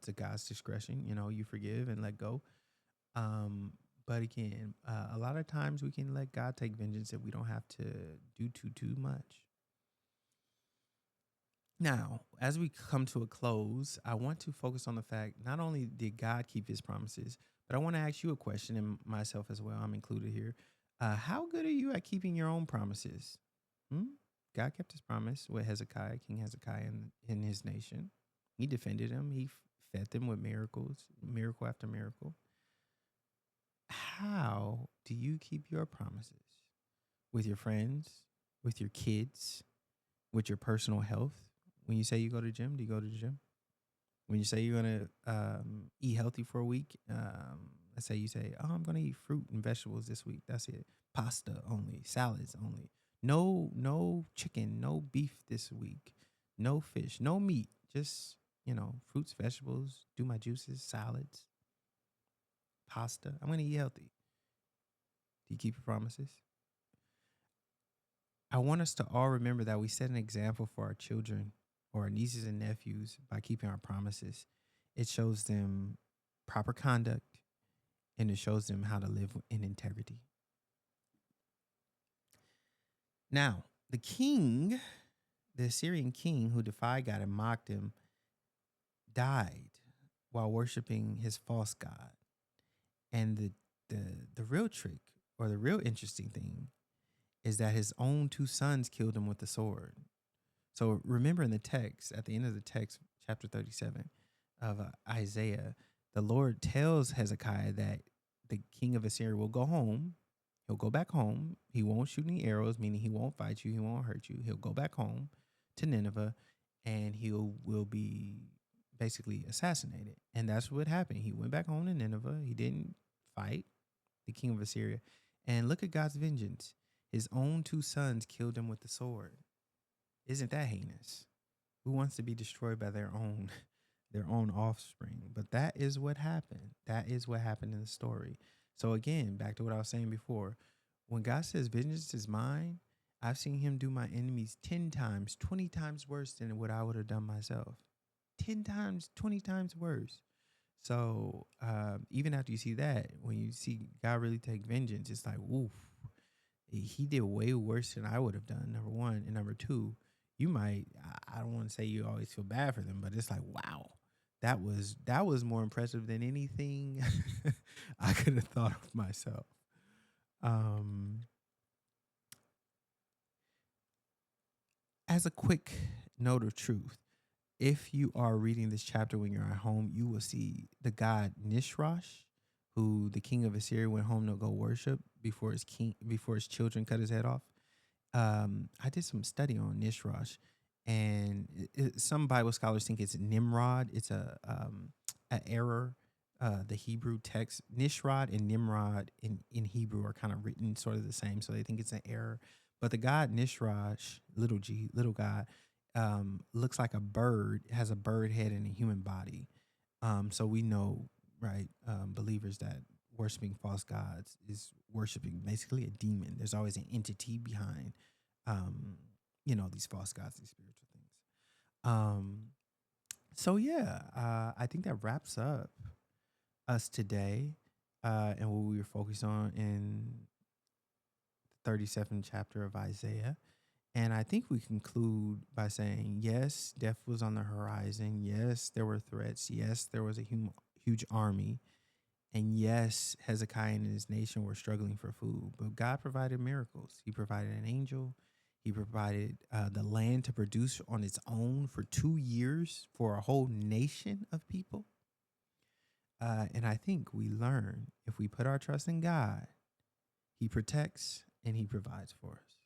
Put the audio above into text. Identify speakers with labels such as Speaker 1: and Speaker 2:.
Speaker 1: to God's discretion. You forgive and let go. But again, a lot of times we can let God take vengeance if we don't have to do too much. Now, as we come to a close, I want to focus on the fact not only did God keep his promises, but I want to ask you a question, and myself as well. I'm included here. How good are you at keeping your own promises? Hmm? God kept his promise with Hezekiah, King Hezekiah, in his nation. He defended him. He fed them with miracles, miracle after miracle. How do you keep your promises with your friends, with your kids, with your personal health? When you say you go to the gym, do you go to the gym? When you say you're going to eat healthy for a week, let's say you say, oh, I'm going to eat fruit and vegetables this week. That's it. Pasta only, salads only. No chicken, no beef this week. No fish, no meat. Just, fruits, vegetables, do my juices, salads, pasta. I'm going to eat healthy. Do you keep your promises? I want us to all remember that we set an example for our children or our nieces and nephews by keeping our promises. It shows them proper conduct and it shows them how to live in integrity. Now, the Assyrian king who defied God and mocked him, died while worshiping his false god. And the real trick, or the real interesting thing, is that his own two sons killed him with the sword. So remember in the text, at the end of the text, chapter 37 of Isaiah, the Lord tells Hezekiah that the king of Assyria will go home. He'll go back home. He won't shoot any arrows, meaning he won't fight you. He won't hurt you. He'll go back home to Nineveh and will be basically assassinated. And that's what happened. He went back home to Nineveh. He didn't fight the king of Assyria. And look at God's vengeance. His own two sons killed him with the sword. Isn't that heinous? Who wants to be destroyed by their own offspring? But that is what happened. That is what happened in the story. So again, back to what I was saying before, when God says vengeance is mine, I've seen him do my enemies 10 times, 20 times worse than what I would have done myself. 10 times, 20 times worse. So even after you see that, when you see God really take vengeance, it's like, oof, he did way worse than I would have done, number one. And number two, you might, I don't want to say you always feel bad for them, but it's like, wow, that was more impressive than anything I could have thought of myself. As a quick note of truth, if you are reading this chapter when you're at home, you will see the god Nishrosh, who the king of Assyria went home to go worship before his children cut his head off. I did some study on Nishrosh, and some Bible scholars think it's Nimrod. It's a error. The Hebrew text, Nishrod and Nimrod in Hebrew are kind of written sort of the same, so they think it's an error. But the god Nishrosh, little g, little god, looks like a bird, has a bird head and a human body. So we know, right, believers that worshiping false gods is worshiping basically a demon. There's always an entity behind, these false gods, these spiritual things. So yeah, I think that wraps up us today, and what we were focused on in the 37th chapter of Isaiah. And I think we conclude by saying, yes, death was on the horizon. Yes, there were threats. Yes, there was a huge army. And yes, Hezekiah and his nation were struggling for food. But God provided miracles. He provided an angel. He provided the land to produce on its own for 2 years for a whole nation of people. And I think we learn if we put our trust in God, he protects and he provides for us.